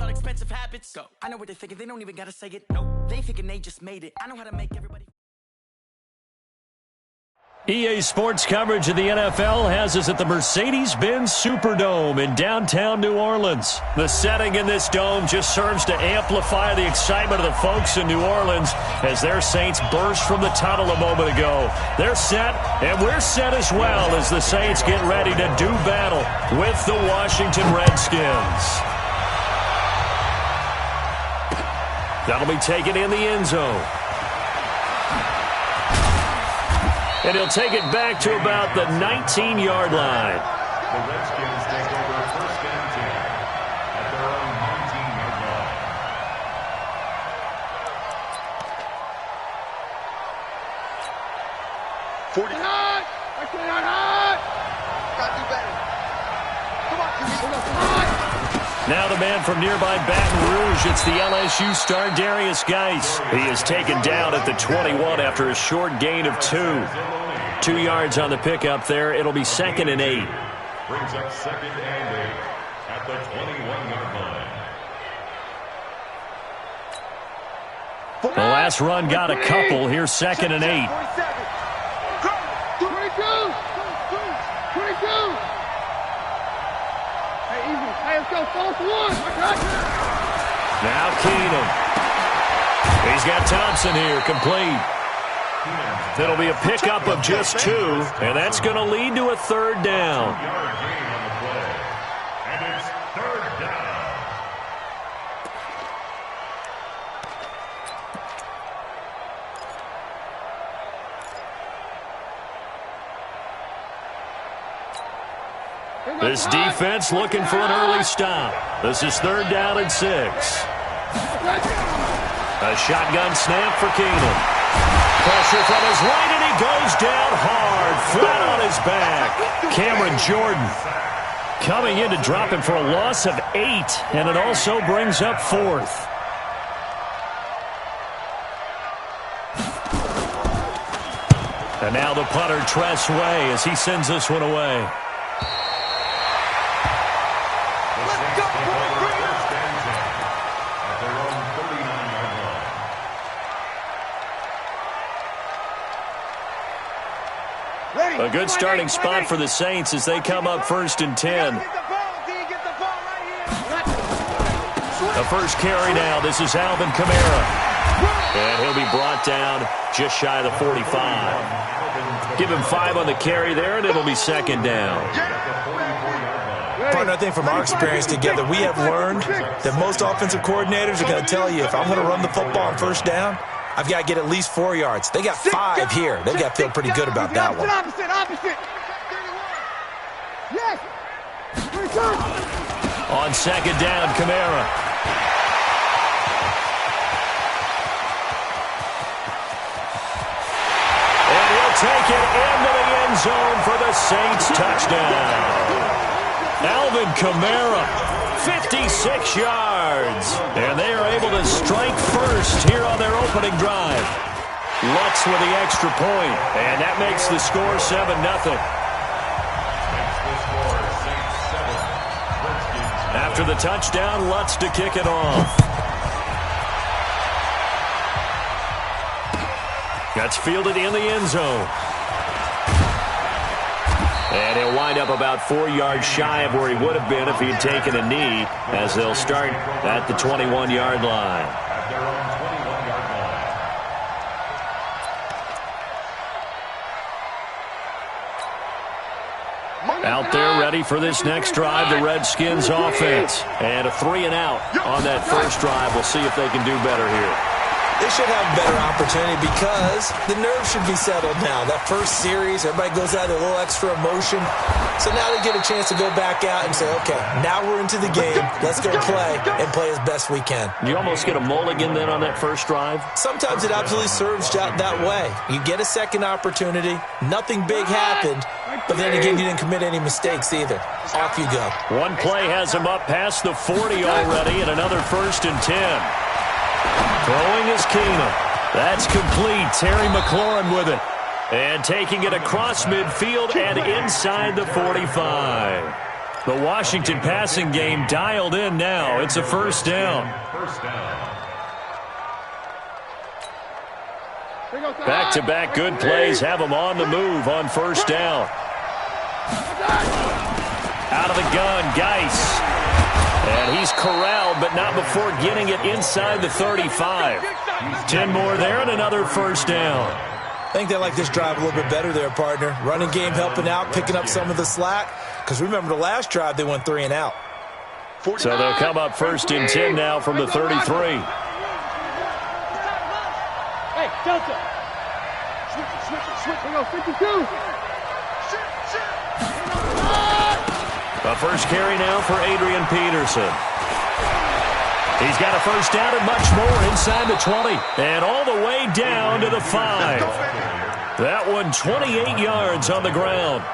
all expensive habits. Go. I know what they're thinking, they don't even gotta say it. No, they thinking they just made it. I know how to make everybody. EA Sports coverage of the NFL has us at the Mercedes-Benz Superdome in downtown New Orleans. The setting in this dome just serves to amplify the excitement of the folks in New Orleans as their Saints burst from the tunnel a moment ago. They're set, and we're set as well as the Saints get ready to do battle with the Washington Redskins. That'll be taken in the end zone. And he'll take it back to about the 19-yard line. The Redskins take over first and 10 at their own 19-yard line. Hot! Gotta do better. Come on, hot! Now the man from nearby Baton Rouge, it's the LSU star Darius Geis. He is taken down at the 21 after a short gain of 2. 2 yards on the pickup there. It'll be 2nd and 8. Brings up 2nd and 8 at the 21-yard line. The last run got a couple. Here's 2nd and 8. 22! 22! Hey, easy. Hey, let's go. False one. Now Keenum. He's got Thompson here, complete. It'll be a pickup of just 2, and that's going to lead to a 3rd down. 2-yard gain on the play. And it's 3rd down. This defense looking for an early stop. This is 3rd down and 6. A shotgun snap for Keenum. Pressure from his right, and he goes down hard, flat on his back. Cameron Jordan coming in to drop him for a loss of 8, and it also brings up 4th. And now the punter, Tress Way, as he sends this one away. A good starting spot for the Saints as they come up 1st and 10. The first carry now. This is Alvin Kamara. And he'll be brought down just shy of the 45. Give him 5 on the carry there, and it'll be 2nd down. Partner, I think from our experience together, we have learned that most offensive coordinators are going to tell you, if I'm going to run the football on 1st down, I've got to get at least 4 yards. They got 5 here. They've got to feel pretty good about that one. Opposite. Yes. On 2nd down, Kamara. And he'll take it into the end zone for the Saints touchdown. Alvin Kamara, 56 yards. And they are able to strike first here on their opening drive. Lutz with the extra point, and that makes the score 7-0. After the touchdown, Lutz to kick it off. That's fielded in the end zone. And he'll wind up about 4 yards shy of where he would have been if he had taken a knee, as they'll start at the 21-yard line. At their own 21-yard line. Out there ready for this next drive, the Redskins offense. And a 3-and-out on that first drive. We'll see if they can do better here. They should have a better opportunity because the nerves should be settled now. That first series, everybody goes out with a little extra emotion. So now they get a chance to go back out and say, okay, now we're into the game. Let's go play and play as best we can. You almost get a mulligan then on that first drive? Sometimes it absolutely serves that way. You get a second opportunity. Nothing big happened. But then again, you didn't commit any mistakes either. Off you go. One play has him up past the 40 already, and another 1st and 10. Throwing is Keenum. That's complete. Terry McLaurin with it. And taking it across midfield and inside the 45. The Washington passing game dialed in now. It's a first down. Back-to-back good plays have them on the move on first down. Out of the gun, Geis. And he's corralled, but not before getting it inside the 35. 10 more there and another first down. I think they like this drive a little bit better there, partner. Running game helping out, picking up some of the slack. Because remember, the last drive, they went 3 and out. So they'll come up first and 10 now from the 33. Hey, Delta. Switch. We go 52. The first carry now for Adrian Peterson. He's got a first down and much more inside the 20. And all the way down to the 5. That one 28 yards on the ground.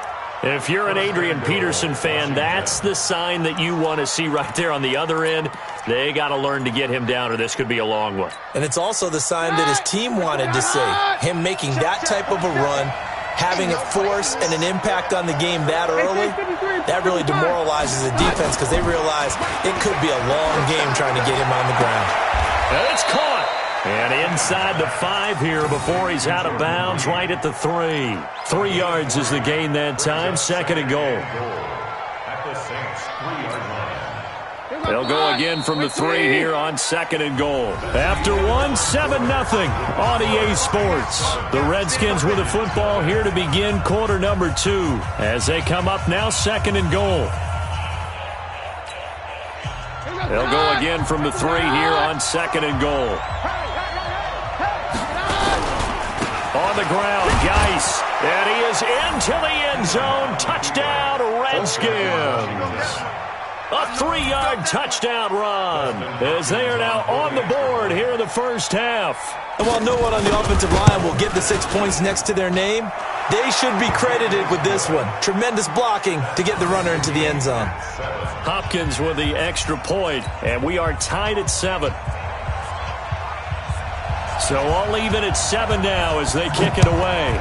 If you're an Adrian Peterson fan, that's the sign that you want to see right there on the other end. They got to learn to get him down, or this could be a long one. And it's also the sign that his team wanted to see. Him making that type of a run, having a force and an impact on the game that early, that really demoralizes the defense because they realize it could be a long game trying to get him on the ground. And it's caught. And inside the 5 here before he's out of bounds, right at the 3. 3 yards is the gain that time, second and goal. They'll go again from the 3 here on second and goal. After 1, 7-0 on EA Sports. The Redskins with the football here to begin quarter number 2 as they come up now second and goal. They'll go again from the 3 here on second and goal. On the ground, Geis, and he is into the end zone. Touchdown, Redskins. A 3-yard touchdown run as they are now on the board here in the first half. And while no one on the offensive line will get the 6 points next to their name, they should be credited with this one. Tremendous blocking to get the runner into the end zone. Hopkins with the extra point, and we are tied at 7. So all even at 7 now as they kick it away.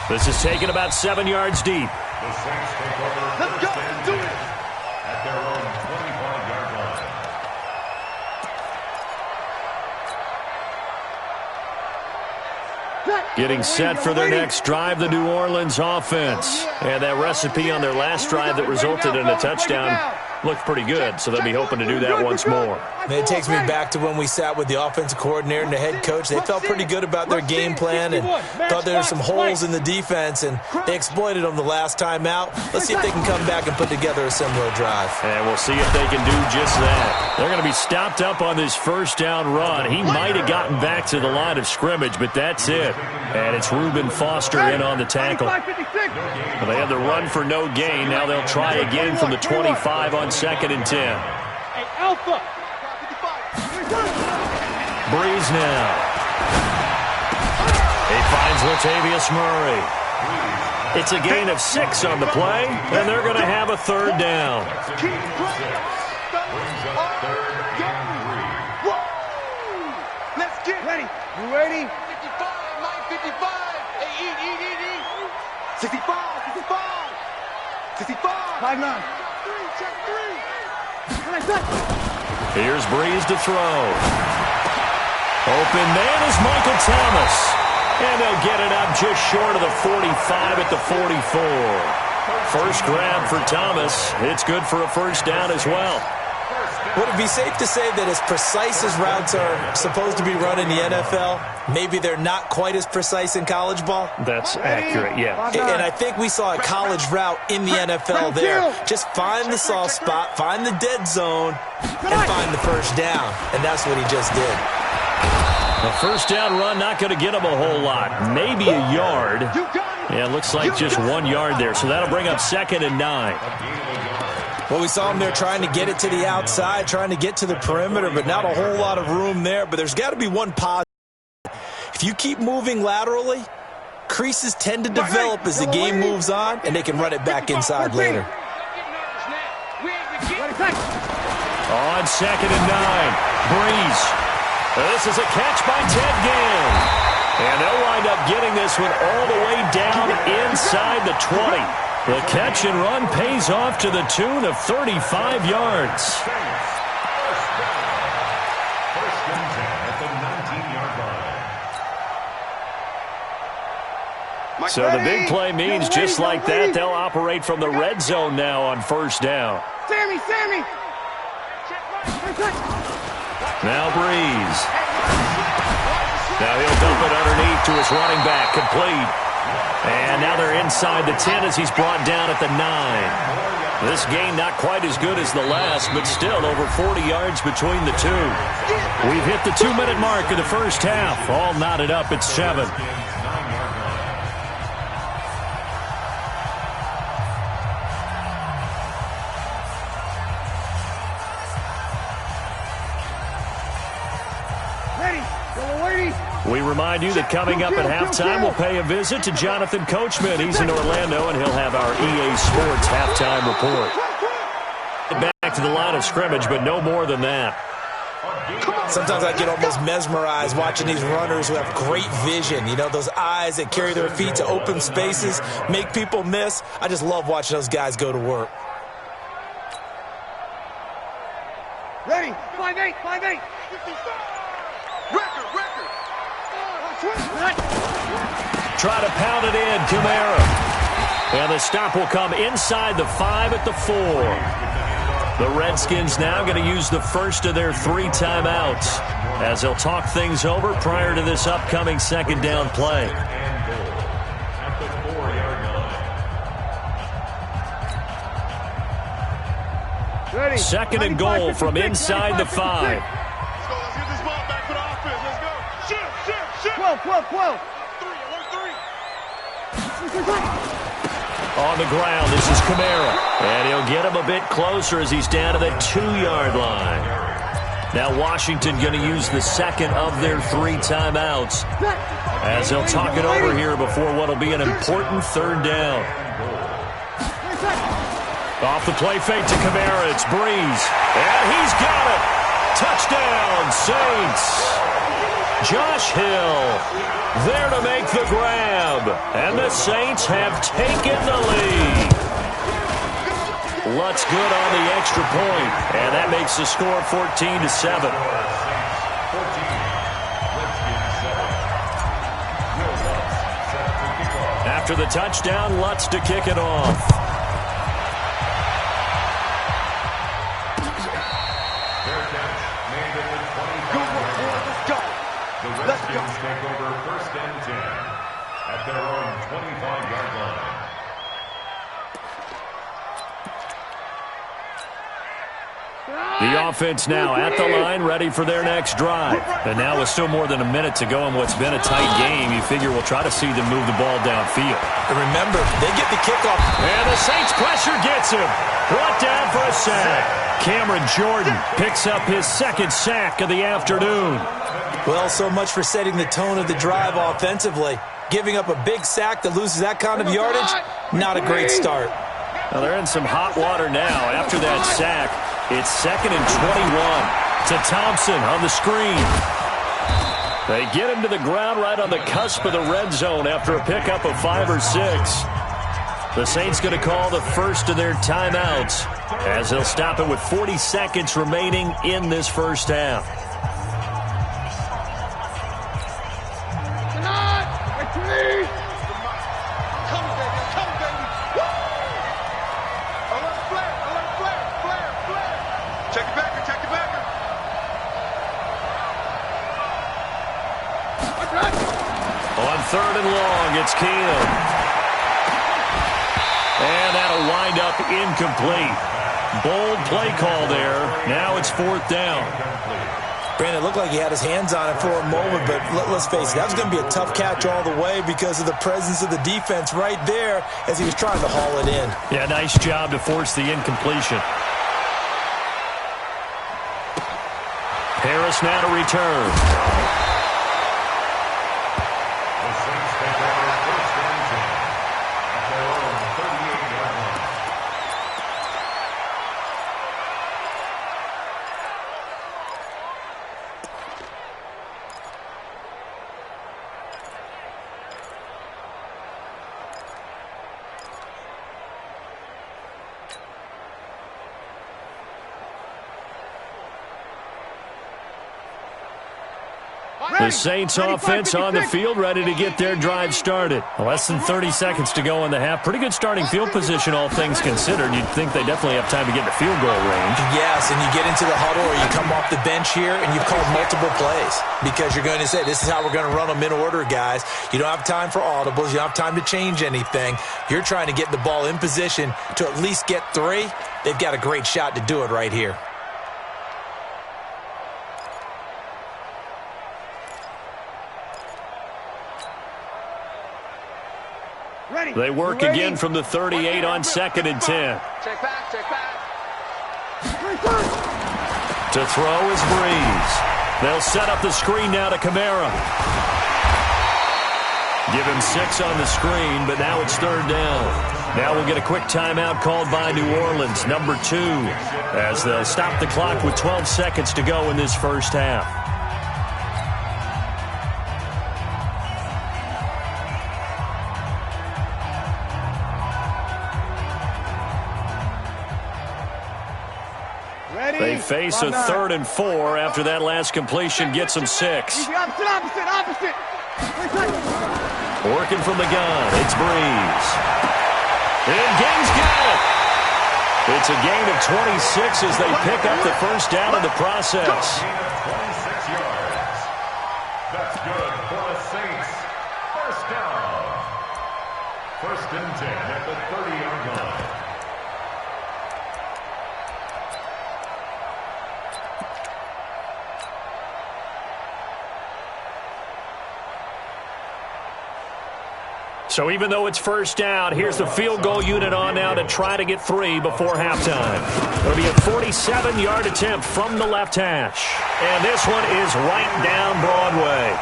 This is taken about 7 yards deep. The Saints take over. Let's go. Do it. At their own 25-yard line. Getting set for their next drive, the New Orleans offense. And that recipe on their last drive that resulted in a touchdown looked pretty good, so they'll be hoping to do that once more. And it takes me back to when we sat with the offensive coordinator and the head coach. They felt pretty good about their game plan and thought there were some holes in the defense, and they exploited them the last time out. Let's see if they can come back and put together a similar drive. And we'll see if they can do just that. They're going to be stopped up on this first down run. He might have gotten back to the line of scrimmage, but that's it. And it's Reuben Foster in on the tackle. Well, they had the run for no gain. Now they'll try again from the 25 on second and 10. Hey, Alpha. Breeze now. He finds Latavius Murray. It's a gain of 6 on the play, and they're going to have a third down. Let's get ready. You ready? 55, 55. Hey, eat. 65. 5-9. Check 3. Here's Breeze to throw. Open man is Michael Thomas. And they'll get it up just short of the 45 at the 44. First grab for Thomas. It's good for a first down as well. Would it be safe to say that as precise as routes are supposed to be run in the NFL, maybe they're not quite as precise in college ball? That's accurate, yeah. And I think we saw a college route in the NFL there. Just find the soft spot, find the dead zone, and find the first down. And that's what he just did. The first down run not going to get him a whole lot. Maybe a yard. Yeah, it looks like just 1 yard there. So that'll bring up second and 9. Well, we saw him there trying to get it to the outside, trying to get to the perimeter, but not a whole lot of room there. But there's got to be one positive. If you keep moving laterally, creases tend to develop as the game moves on, and they can run it back inside later. On second and 9, Breeze. This is a catch by Ted Ginn. And they'll wind up getting this one all the way down inside the 20. The catch and run pays off to the tune of 35 yards. First and 10 at the 19-yard line. So the big play means just like that, they'll operate from the red zone now on first down. Sammy! Now Breeze. Now he'll dump it underneath to his running back, complete. And now they're inside the 10 as he's brought down at the 9. This game not quite as good as the last, but still over 40 yards between the two. We've hit the 2-minute mark of the first half. All knotted up at 7. We remind you that coming up at halftime, we'll pay a visit to Jonathan Coachman. He's in Orlando, and he'll have our EA Sports halftime report. Back to the line of scrimmage, but no more than that. Sometimes I get almost mesmerized watching these runners who have great vision. You know, those eyes that carry their feet to open spaces, make people miss. I just love watching those guys go to work. Ready? 5-8. Record. Try to pound it in, Kamara. And the stop will come inside the 5 at the 4. The Redskins now going to use the first of their 3 timeouts as they'll talk things over prior to this upcoming second down play. At the 4-yard line. Second and goal from inside the 5. Let's get this ball back for the offense. Let's go. Shift. 12. On the ground, this is Kamara. And he'll get him a bit closer as he's down to the 2-yard line. Now Washington going to use the second of their 3 timeouts as they'll talk it over here before what will be an important third down. Off the play fake to Kamara, it's Breeze. And he's got it. Touchdown, Saints. Josh Hill there to make the grab. And the Saints have taken the lead. Lutz good on the extra point. And that makes the score 14-7. After the touchdown, Lutz to kick it off. The Redskins take over first and 10 at their own 25-yard line. The offense now at the line, ready for their next drive. And now with still more than a minute to go in what's been a tight game, you figure we'll try to see them move the ball downfield. And remember, they get the kickoff. And the Saints pressure gets him. Brought down for a sack. Cameron Jordan picks up his second sack of the afternoon. Well, so much for setting the tone of the drive offensively. Giving up a big sack that loses that kind of yardage, not a great start. Now they're in some hot water now after that sack. It's 2nd and 21 to Thompson on the screen. They get him to the ground right on the cusp of the red zone after a pickup of 5 or 6. The Saints going to call the first of their timeouts as they'll stop it with 40 seconds remaining in this first half. On 3rd and long, it's Keenum. And that'll wind up incomplete. Bold play call there. Now it's 4th down. Brandon, it looked like he had his hands on it for a moment, but let's face it, that was going to be a tough catch all the way because of the presence of the defense right there as he was trying to haul it in. Yeah, nice job to force the incompletion. Harris now to return. The Saints take over first and 10 at their own 38-yard line. The Saints offense on the field, ready to get their drive started. Less than 30 seconds to go in the half. Pretty good starting field position, all things considered. You'd think they definitely have time to get in the field goal range. Yes, and you get into the huddle or you come off the bench here and you've called multiple plays because you're going to say, this is how we're going to run them in order, guys. You don't have time for audibles. You don't have time to change anything. You're trying to get the ball in position to at least get 3. They've got a great shot to do it right here. They work again from the 38 on 2nd and 10. Check back. To throw is Breeze. They'll set up the screen now to Kamara. Give him 6 on the screen, but now it's 3rd down. Now we'll get a quick timeout called by New Orleans, number 2, as they'll stop the clock with 12 seconds to go in this first half. They face a 3rd and 4 after that last completion gets them 6. Opposite. Working from the gun, it's Breeze. And Gaines got it. It's a gain of 26 as they pick up the first down in the process. 26 yards. That's good for the Saints. First down. 1st and 10 at the 30-yard line. So even though it's first down, here's the field goal unit on now to try to get 3 before halftime. It'll be a 47-yard attempt from the left hash. And this one is right down Broadway.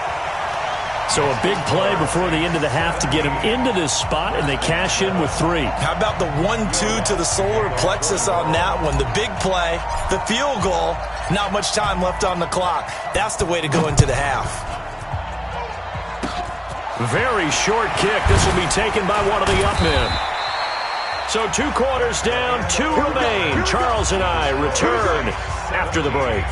So a big play before the end of the half to get him into this spot, and they cash in with 3. How about the 1-2 to the solar plexus on that one? The big play, the field goal, not much time left on the clock. That's the way to go into the half. Very short kick. This will be taken by one of the up men. So 2 quarters down, 2 remain. Charles and I return after the break.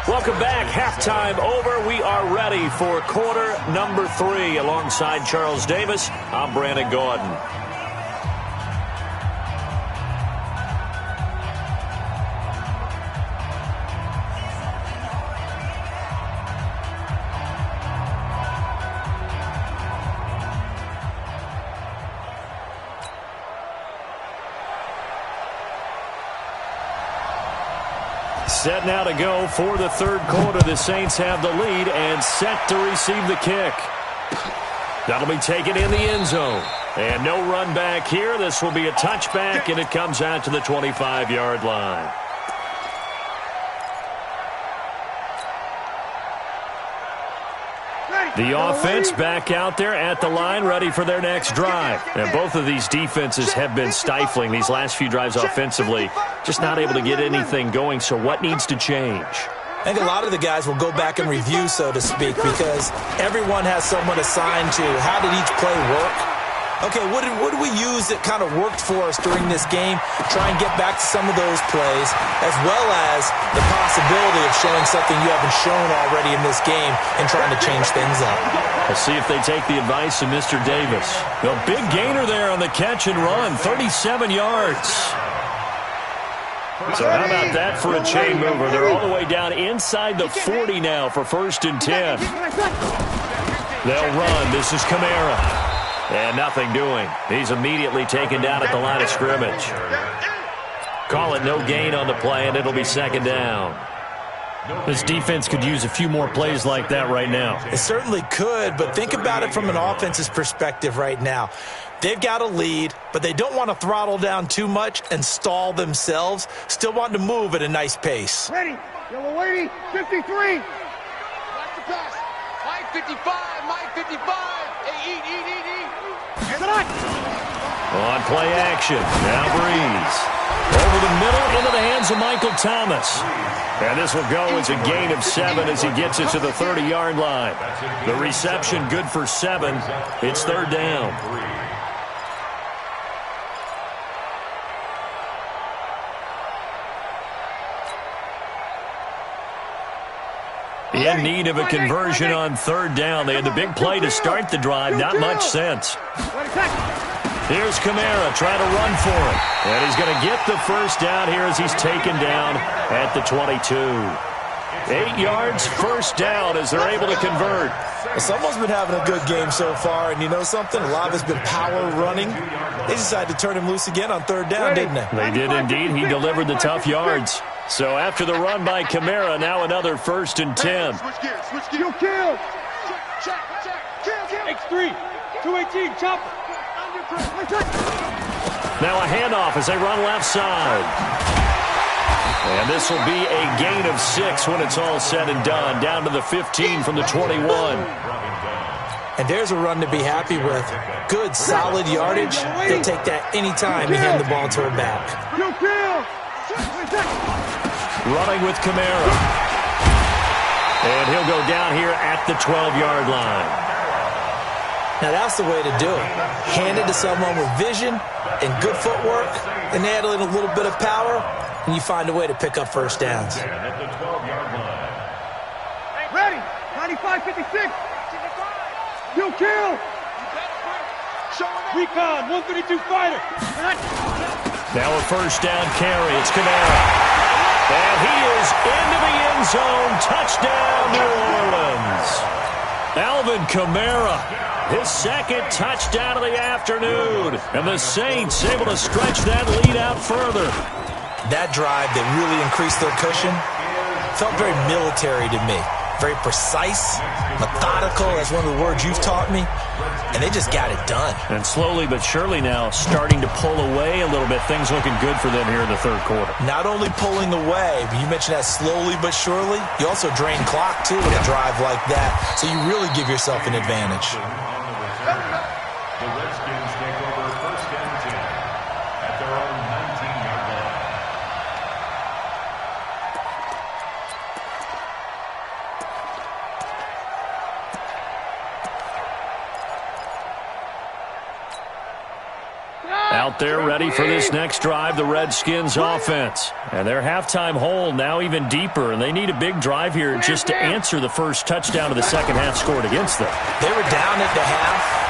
Welcome back. Halftime over. We are ready for quarter number 3. Alongside Charles Davis, I'm Brandon Gordon. Set now to go for the 3rd quarter. The Saints have the lead and set to receive the kick. That'll be taken in the end zone. And no run back here. This will be a touchback, and it comes out to the 25-yard line. The offense back out there at the line, ready for their next drive. And both of these defenses have been stifling these last few drives offensively. Just not able to get anything going, so what needs to change? I think a lot of the guys will go back and review, so to speak, because everyone has someone assigned to how did each play work. Okay, what did we use that kind of worked for us during this game? Try and get back to some of those plays, as well as the possibility of showing something you haven't shown already in this game and trying to change things up. We'll see if they take the advice of Mr. Davis. The big gainer there on the catch and run, 37 yards. So how about that for a chain mover? They're all the way down inside the 40 now for 1st and 10. They'll run. This is Kamara. And nothing doing. He's immediately taken down at the line of scrimmage. Call it no gain on the play, and it'll be 2nd down. This defense could use a few more plays like that right now. It certainly could, but think about it from an offense's perspective right now. They've got a lead, but they don't want to throttle down too much and stall themselves. Still want to move at a nice pace. Ready. Yellow lady, 53. Watch the pass. Mike 55. Mike 55. Hey, eat. On play action. Now Breeze. Over the middle into the hands of Michael Thomas. And this will go as a gain of 7 as he gets it to the 30-yard line. The reception good for 7. It's 3rd down. In need of a conversion on third down. They had the big play to start the drive. Not much sense. Here's Kamara trying to run for it. And he's going to get the first down here as he's taken down at the 22. 8 yards, first down as they're able to convert. Well, someone's been having a good game so far, and you know something? A lot of it's been power running. They decided to turn him loose again on third down, didn't they? They did indeed. He delivered the tough yards. So after the run by Kamara, now another 1st and 10. Switch gears. Kill. Check. X3. 218. Chop. Now a handoff as they run left side. And this will be a gain of 6 when it's all said and done. Down to the 15 from the 21. And there's a run to be happy with. Good, solid yardage. He'll take that any time you hand the ball to him back. Running with Kamara. And he'll go down here at the 12-yard line. Now that's the way to do it. Hand it to someone with vision and good footwork, and add a little bit of power, and you find a way to pick up first downs. At the 12-yard line. Ready. 95-56. You kill. Recon. 132 fighter. Now a first down carry. It's Kamara. And he is into the end zone. Touchdown, New Orleans. Alvin Kamara, his second touchdown of the afternoon. And the Saints able to stretch that lead out further. That drive that really increased their cushion felt very military to me. Very precise, methodical, that's one of the words you've taught me. And they just got it done. And slowly but surely now starting to pull away a little bit. Things looking good for them here in the third quarter. Not only pulling away, but you mentioned that slowly but surely. You also drain clock, too, with a drive like that. So you really give yourself an advantage. The Redskins take over 1st and 10 at their own 19-yard line. Out there ready for this next drive, the Redskins offense. And their halftime hole now even deeper, and they need a big drive here just to answer the first touchdown of the second half scored against them. They were down at the half.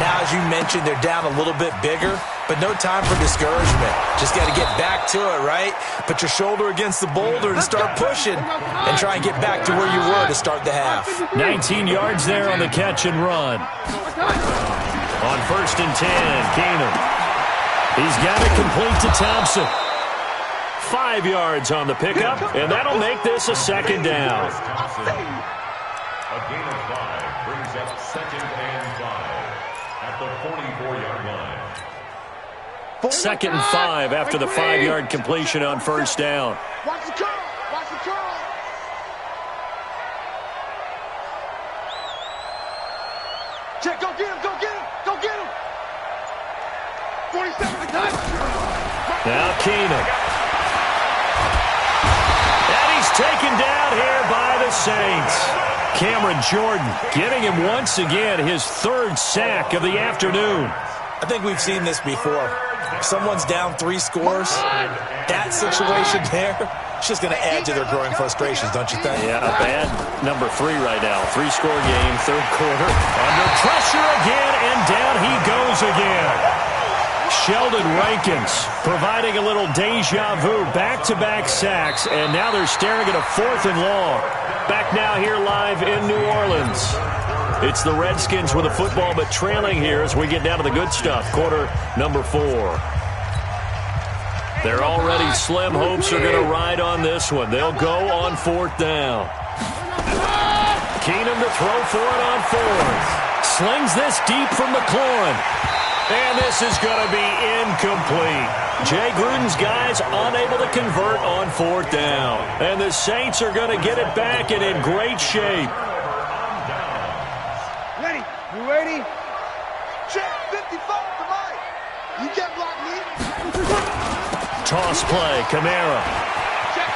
Now, as you mentioned, they're down a little bit bigger, but no time for discouragement. Just got to get back to it, right? Put your shoulder against the boulder and start pushing and try and get back to where you were to start the half. 19 yards there on the catch and run. On 1st and 10, Keenum. He's got it complete to Thompson. 5 yards on the pickup, and that'll make this a second down. A gain of 5 brings up 2nd and 5 at the 44-yard line. 2nd and 5 after the 5-yard completion on first down. Watch the curl. Watch the curl. Check, go get him. Go get him. Go get him. 47 to touch. Now Keenum. And he's taken down here by the Saints. Cameron Jordan giving him once again his 3rd sack of the afternoon. I think we've seen this before. If someone's down 3 scores, that situation there, it's just going to add to their growing frustrations, don't you think? Yeah, a bad number 3 right now. 3-score game, third quarter. Under pressure again, and down he goes again. Sheldon Rankins providing a little deja vu, back-to-back sacks, and now they're staring at a 4th and long. Back now here live in New Orleans. It's the Redskins with the football, but trailing here as we get down to the good stuff. Quarter number 4. Their already slim hopes are going to ride on this one. They'll go on 4th down. Keenum to throw for it on 4th. Slings this deep from McLaurin. And this is going to be incomplete. Jay Gruden's guys unable to convert on 4th down. And the Saints are going to get it back and in great shape. Ready? You ready? Check. 55 to Mike. You can't block me. Toss play, Kamara. Check.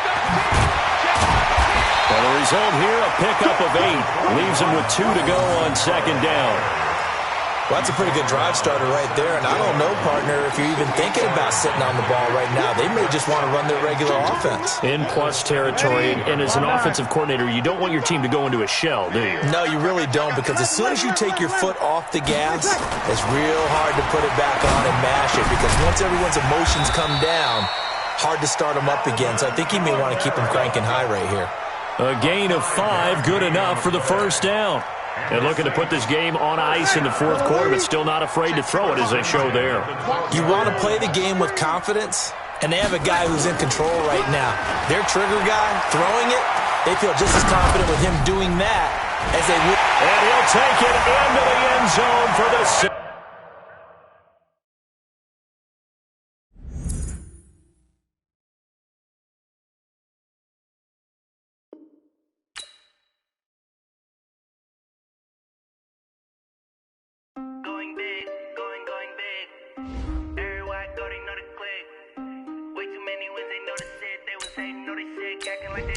And the result here, a pickup of 8. Leaves him with 2 to go on 2nd down. Well, that's a pretty good drive starter right there, and I don't know, partner, if you're even thinking about sitting on the ball right now. They may just want to run their regular offense. In plus territory, and as an offensive coordinator, you don't want your team to go into a shell, do you? No, you really don't, because as soon as you take your foot off the gas, it's real hard to put it back on and mash it, because once everyone's emotions come down, hard to start them up again. So I think he may want to keep them cranking high right here. A gain of 5, good enough for the first down. And looking to put this game on ice in the fourth quarter, but still not afraid to throw it as they show there. You want to play the game with confidence, and they have a guy who's in control right now. Their trigger guy, throwing it, they feel just as confident with him doing that as they would. And he'll take it into the end zone for the 6th. Way too many wins, they know the shit. They was hating, know they shit, acting like they